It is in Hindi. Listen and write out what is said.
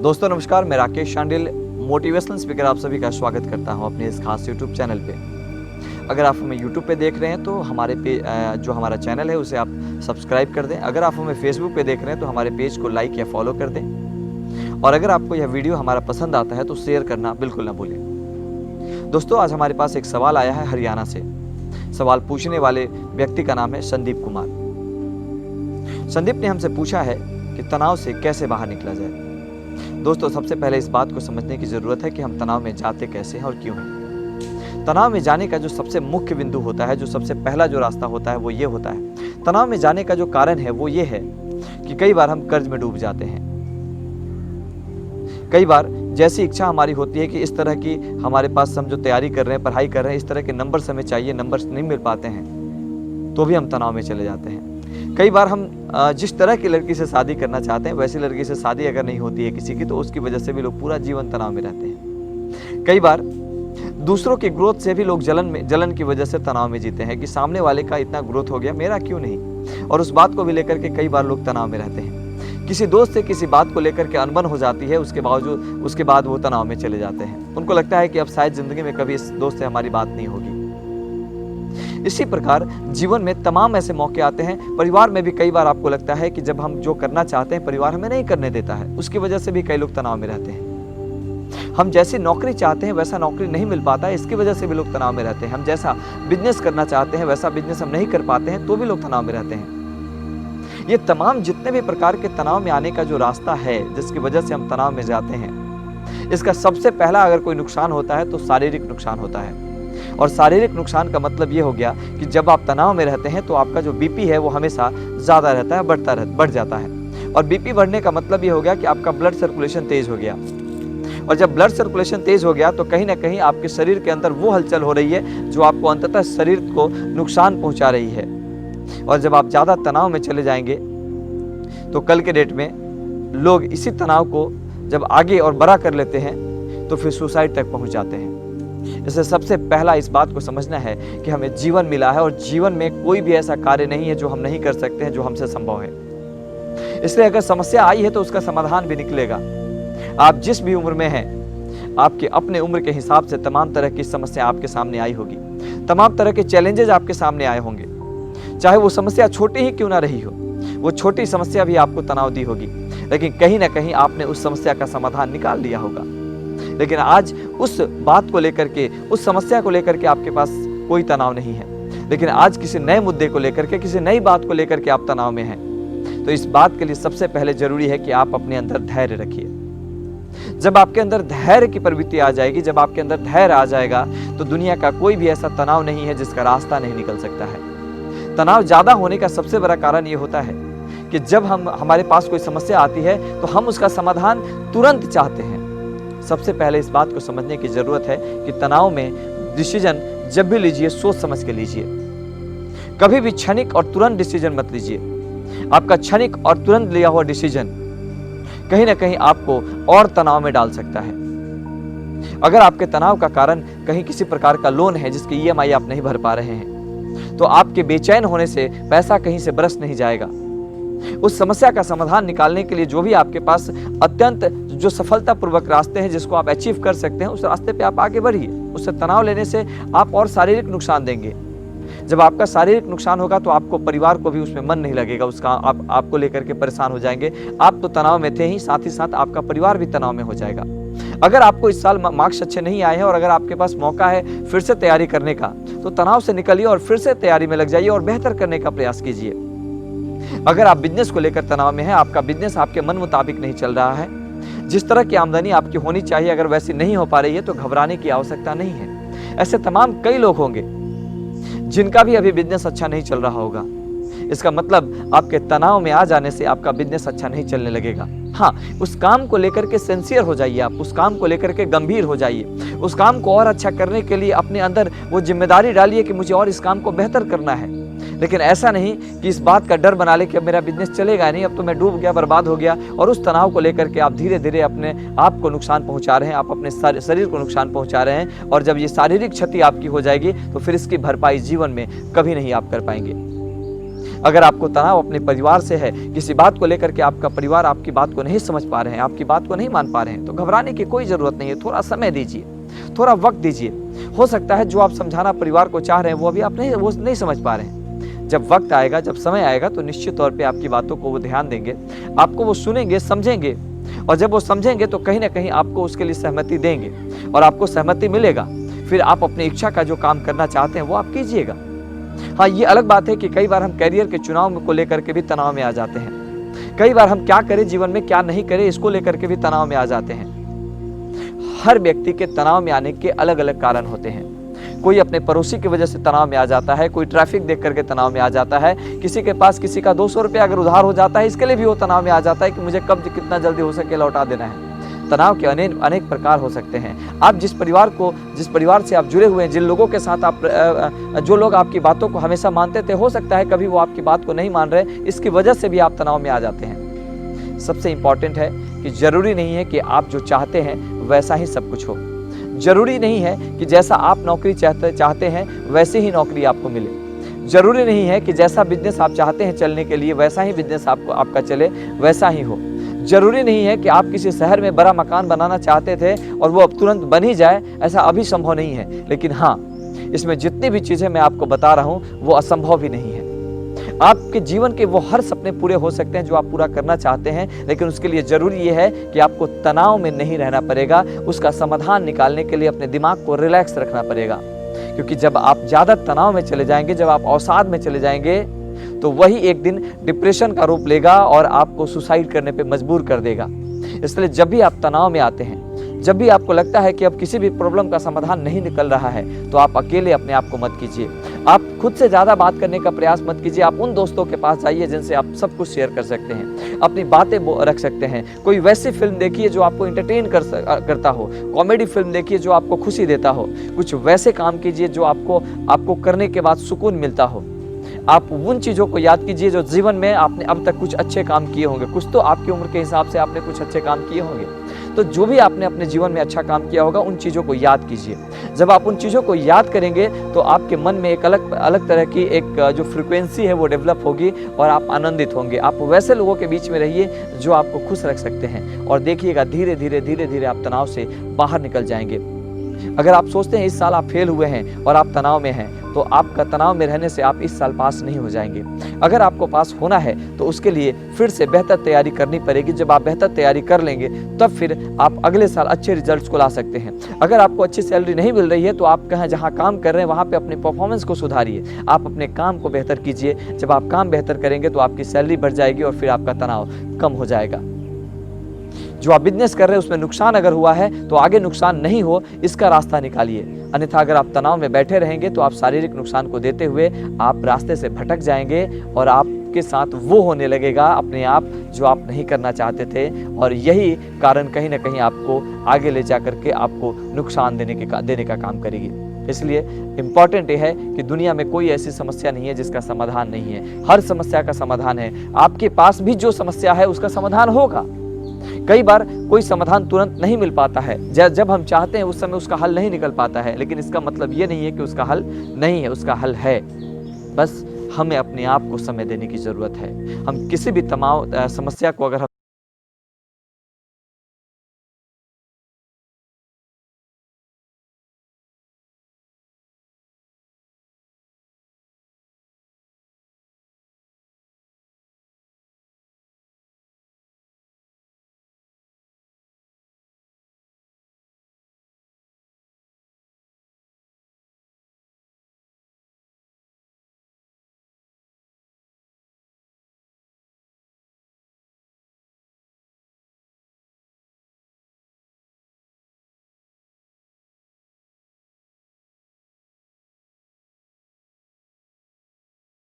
दोस्तों नमस्कार, मैं राकेश शांडिल मोटिवेशनल स्पीकर आप सभी का स्वागत करता हूं अपने इस खास यूट्यूब चैनल पे। अगर आप हमें यूट्यूब पे देख रहे हैं तो जो हमारा चैनल है उसे आप सब्सक्राइब कर दें। अगर आप हमें फेसबुक पे देख रहे हैं तो हमारे पेज को लाइक या फॉलो कर दें। और अगर आपको यह वीडियो हमारा पसंद आता है तो शेयर करना बिल्कुल ना भूलें। दोस्तों आज हमारे पास एक सवाल आया है हरियाणा से। सवाल पूछने वाले व्यक्ति का नाम है संदीप कुमार। संदीप ने हमसे पूछा है कि तनाव से कैसे बाहर निकला जाए। दोस्तों सबसे पहले इस बात को समझने की ज़रूरत है कि हम तनाव में जाते कैसे हैं और क्यों हैं। तनाव में जाने का जो सबसे मुख्य बिंदु होता है, जो सबसे पहला जो रास्ता होता है वो ये होता है। तनाव में जाने का जो कारण है वो ये है कि कई बार हम कर्ज में डूब जाते हैं। कई बार जैसी इच्छा हमारी होती है कि इस तरह की हमारे पास हम जो तैयारी कर रहे हैं, पढ़ाई कर रहे हैं, इस तरह के नंबर हमें चाहिए, नंबर नहीं मिल पाते हैं तो भी हम तनाव में चले जाते हैं। कई बार हम जिस तरह की लड़की से शादी करना चाहते हैं वैसी लड़की से शादी अगर नहीं होती है किसी की तो उसकी वजह से भी लोग पूरा जीवन तनाव में रहते हैं। कई बार दूसरों की ग्रोथ से भी लोग जलन की वजह से तनाव में जीते हैं कि सामने वाले का इतना ग्रोथ हो गया, मेरा क्यों नहीं, और उस बात को भी लेकर के कई बार लोग तनाव में रहते हैं। किसी दोस्त से किसी बात को लेकर के अनबन हो जाती है, उसके बाद वो तनाव में चले जाते हैं। उनको लगता है कि अब शायद जिंदगी में कभी इस दोस्त से हमारी बात नहीं होगी। इसी प्रकार जीवन में तमाम ऐसे मौके आते हैं। परिवार में भी कई बार आपको लगता है कि जब हम जो करना चाहते हैं परिवार हमें नहीं करने देता है, उसकी वजह से भी कई लोग तनाव में रहते हैं। हम जैसी नौकरी चाहते हैं वैसा नौकरी नहीं मिल पाता है, इसकी वजह से भी लोग तनाव में रहते हैं। हम जैसा बिजनेस करना चाहते हैं वैसा बिजनेस हम नहीं कर पाते हैं तो भी लोग तनाव में रहते हैं। ये तमाम जितने भी प्रकार के तनाव में आने का जो रास्ता है जिसकी वजह से हम तनाव में जाते हैं, इसका सबसे पहला अगर कोई नुकसान होता है तो शारीरिक नुकसान होता है। और शारीरिक नुकसान का मतलब ये हो गया कि जब आप तनाव में रहते हैं तो आपका जो बीपी है वो हमेशा ज़्यादा रहता है, बढ़ जाता है। और बीपी बढ़ने का मतलब ये हो गया कि आपका ब्लड सर्कुलेशन तेज हो गया। और जब ब्लड सर्कुलेशन तेज हो गया तो कहीं ना कहीं आपके शरीर के अंदर वो हलचल हो रही है जो आपको अंततः शरीर को नुकसान पहुंचा रही है। और जब आप ज़्यादा तनाव में चले जाएंगे तो कल के डेट में लोग इसी तनाव को जब आगे और बड़ा कर लेते हैं तो फिर सुसाइड तक पहुँच जाते हैं। इससे सबसे पहला इस बात को समझना है कि हमें जीवन मिला है और जीवन में कोई भी ऐसा कार्य नहीं है जो हम नहीं कर सकते हैं, जो हमसे संभव है। इसलिए अगर समस्या आई है तो उसका समाधान भी निकलेगा। आप जिस भी उम्र में हैं, आपके अपने उम्र के हिसाब से तमाम तरह की समस्या आपके सामने आई होगी, तमाम तरह के चैलेंजेस आपके सामने आए होंगे। चाहे वो समस्या छोटी ही क्यों ना रही हो, वो छोटी समस्या भी आपको तनाव दी होगी, लेकिन कहीं ना कहीं आपने उस समस्या का समाधान निकाल लिया होगा। लेकिन आज उस बात को लेकर के, उस समस्या को लेकर के आपके पास कोई तनाव नहीं है, लेकिन आज किसी नए मुद्दे को लेकर के, किसी नई बात को लेकर के आप तनाव में हैं। तो इस बात के लिए सबसे पहले जरूरी है कि आप अपने अंदर धैर्य रखिए। जब आपके अंदर धैर्य की प्रवृत्ति आ जाएगी, जब आपके अंदर धैर्य आ जाएगा तो दुनिया का कोई भी ऐसा तनाव नहीं है जिसका रास्ता नहीं निकल सकता है। तनाव ज्यादा होने का सबसे बड़ा कारण ये होता है कि जब हमारे पास कोई समस्या आती है तो हम उसका समाधान तुरंत चाहते हैं। सबसे पहले इस बात को समझने की जरूरत है कि तनाव में डिसीजन जब भी लीजिए सोच समझ के लीजिए। कभी भी क्षणिक और तुरंत डिसीजन मत लीजिए। आपका क्षणिक और तुरंत लिया हुआ डिसीजन कहीं ना कहीं आपको और तनाव में डाल सकता है। अगर आपके तनाव का कारण कहीं किसी प्रकार का लोन है जिसकी ईएमआई आप नहीं भर पा रहे हैं तो आपके बेचैन होने से पैसा कहीं से बरस नहीं जाएगा। उस समस्या का समाधान निकालने के लिए जो भी आपके पास अत्यंत जो सफलतापूर्वक रास्ते हैं जिसको आप अचीव कर सकते हैं, उस रास्ते पे आप आगे बढ़िए। उससे तनाव लेने से आप और शारीरिक नुकसान देंगे। जब आपका शारीरिक नुकसान होगा तो आपको परिवार को भी उसमें मन नहीं लगेगा, उसका आपको लेकर के परेशान हो जाएंगे। आप तो तनाव में थे ही, साथ ही साथ आपका परिवार भी तनाव में हो जाएगा। अगर आपको इस साल मार्क्स अच्छे नहीं आए हैं और अगर आपके पास मौका है फिर से तैयारी करने का तो तनाव से निकलिए और फिर से तैयारी में लग जाइए और बेहतर करने का प्रयास कीजिए। अगर आप बिजनेस को लेकर तनाव में हैं, आपका बिजनेस आपके मन मुताबिक नहीं चल रहा है, जिस तरह की आमदनी आपकी होनी चाहिए अगर वैसी नहीं हो पा रही है तो घबराने की आवश्यकता नहीं है। ऐसे तमाम कई लोग होंगे जिनका भी अभी बिजनेस अच्छा नहीं चल रहा होगा। इसका मतलब आपके तनाव में आ जाने से आपका बिजनेस अच्छा नहीं चलने लगेगा। हाँ, उस काम को लेकर के सिंसियर हो जाइए, आप उस काम को लेकर के गंभीर हो जाइए। उस काम को और अच्छा करने के लिए अपने अंदर वो जिम्मेदारी डालिए कि मुझे और इस काम को बेहतर करना है। लेकिन ऐसा नहीं कि इस बात का डर बना ले कि अब मेरा बिजनेस चलेगा नहीं, अब तो मैं डूब गया, बर्बाद हो गया, और उस तनाव को लेकर के आप धीरे धीरे अपने आप को नुकसान पहुंचा रहे हैं, आप अपने शरीर को नुकसान पहुंचा रहे हैं। और जब ये शारीरिक क्षति आपकी हो जाएगी तो फिर इसकी भरपाई जीवन में कभी नहीं आप कर पाएंगे। अगर आपको तनाव अपने परिवार से है, किसी बात को लेकर के आपका परिवार आपकी बात को नहीं समझ पा रहे हैं, आपकी बात को नहीं मान पा रहे हैं, तो घबराने की कोई ज़रूरत नहीं है। थोड़ा समय दीजिए, थोड़ा वक्त दीजिए। हो सकता है जो आप समझाना परिवार को चाह रहे हैं वो अभी आप नहीं समझ पा रहे हैं। जब वक्त आएगा, जब समय आएगा, तो निश्चित तौर पे आपकी बातों को वो ध्यान देंगे, आपको वो सुनेंगे, समझेंगे, और जब वो समझेंगे तो कहीं ना कहीं आपको उसके लिए सहमति देंगे, और आपको सहमति मिलेगा, फिर आप अपनी इच्छा का जो काम करना चाहते हैं वो आप कीजिएगा। हाँ, ये अलग बात है कि कई बार हम कैरियर के चुनाव को लेकर के भी तनाव में आ जाते हैं। कई बार हम क्या करें जीवन में, क्या नहीं करें, इसको लेकर के भी तनाव में आ जाते हैं। हर व्यक्ति के तनाव में आने के अलग अलग कारण होते हैं। कोई अपने पड़ोसी की वजह से तनाव में आ जाता है, कोई ट्रैफिक देख करके तनाव में आ जाता है, किसी के पास किसी का 200 रुपया अगर उधार हो जाता है, इसके लिए भी वो तनाव में आ जाता है कि मुझे कब कितना जल्दी हो सके लौटा देना है। तनाव के अनेक प्रकार हो सकते हैं। आप जिस परिवार से आप जुड़े हुए हैं, जिन लोगों के साथ आप जो लोग आपकी बातों को हमेशा मानते थे, हो सकता है कभी वो आपकी बात को नहीं मान रहे, इसकी वजह से भी आप तनाव में आ जाते हैं। सबसे इम्पॉर्टेंट है कि जरूरी नहीं है कि आप जो चाहते हैं वैसा ही सब कुछ हो। जरूरी नहीं है कि जैसा आप नौकरी चाहते हैं वैसे ही नौकरी आपको मिले। जरूरी नहीं है कि जैसा बिजनेस आप चाहते हैं चलने के लिए वैसा ही बिजनेस आपका चले, वैसा ही हो। जरूरी नहीं है कि आप किसी शहर में बड़ा मकान बनाना चाहते थे और वो अब तुरंत बन ही जाए, ऐसा अभी संभव नहीं है। लेकिन हाँ, इसमें जितनी भी चीज़ें मैं आपको बता रहा हूँ वो असंभव भी नहीं है। आपके जीवन के वो हर सपने पूरे हो सकते हैं जो आप पूरा करना चाहते हैं, लेकिन उसके लिए ज़रूरी ये है कि आपको तनाव में नहीं रहना पड़ेगा। उसका समाधान निकालने के लिए अपने दिमाग को रिलैक्स रखना पड़ेगा, क्योंकि जब आप ज़्यादा तनाव में चले जाएंगे, जब आप अवसाद में चले जाएंगे, तो वही एक दिन डिप्रेशन का रूप लेगा और आपको सुसाइड करने पे मजबूर कर देगा। इसलिए जब भी आप तनाव में आते हैं, जब भी आपको लगता है कि अब किसी भी प्रॉब्लम का समाधान नहीं निकल रहा है, तो आप अकेले अपने आप को मत कीजिए। आप खुद से ज़्यादा बात करने का प्रयास मत कीजिए। आप उन दोस्तों के पास जाइए जिनसे आप सब कुछ शेयर कर सकते हैं, अपनी बातें रख सकते हैं। कोई वैसी फिल्म देखिए जो आपको एंटरटेन करता हो, कॉमेडी फिल्म देखिए जो आपको खुशी देता हो, कुछ वैसे काम कीजिए जो आपको करने के बाद सुकून मिलता हो। आप उन चीज़ों को याद कीजिए जो जीवन में आपने अब तक कुछ अच्छे काम किए होंगे। कुछ तो आपकी उम्र के हिसाब से आपने कुछ अच्छे काम किए होंगे, तो जो भी आपने अपने जीवन में अच्छा काम किया होगा उन चीज़ों को याद कीजिए। जब आप उन चीज़ों को याद करेंगे तो आपके मन में एक अलग तरह की एक जो फ्रिक्वेंसी है वो डेवलप होगी और आप आनंदित होंगे। आप वैसे लोगों के बीच में रहिए जो आपको खुश रख सकते हैं, और देखिएगा धीरे धीरे आप तनाव से बाहर निकल जाएंगे। अगर आप सोचते हैं इस साल आप फेल हुए हैं और आप तनाव में हैं, तो आपका तनाव में रहने से आप इस साल पास नहीं हो जाएंगे। अगर आपको पास होना है तो उसके लिए फिर से बेहतर तैयारी करनी पड़ेगी। जब आप बेहतर तैयारी कर लेंगे तब फिर आप अगले साल अच्छे रिजल्ट्स को ला सकते हैं। अगर आपको अच्छी सैलरी नहीं मिल रही है तो आप जहाँ काम कर रहे हैं वहाँ पे अपने परफॉर्मेंस को सुधारिए, आप अपने काम को बेहतर कीजिए। जब आप काम बेहतर करेंगे तो आपकी सैलरी बढ़ जाएगी और फिर आपका तनाव कम हो जाएगा। जो आप बिजनेस कर रहे हैं उसमें नुकसान अगर हुआ है तो आगे नुकसान नहीं हो इसका रास्ता निकालिए। अन्यथा अगर आप तनाव में बैठे रहेंगे तो आप शारीरिक नुकसान को देते हुए आप रास्ते से भटक जाएंगे और आपके साथ वो होने लगेगा अपने आप जो आप नहीं करना चाहते थे, और यही कारण कहीं ना कहीं आपको आगे ले जा करके आपको नुकसान देने का काम करेगी। इसलिए इम्पॉर्टेंट ये है कि दुनिया में कोई ऐसी समस्या नहीं है जिसका समाधान नहीं है। हर समस्या का समाधान है। आपके पास भी जो समस्या है उसका समाधान होगा। कई बार कोई समाधान तुरंत नहीं मिल पाता है, जब हम चाहते हैं उस समय उसका हल नहीं निकल पाता है, लेकिन इसका मतलब ये नहीं है कि उसका हल नहीं है, उसका हल है। बस हमें अपने आप को समय देने की ज़रूरत है। हम किसी भी समस्या को अगर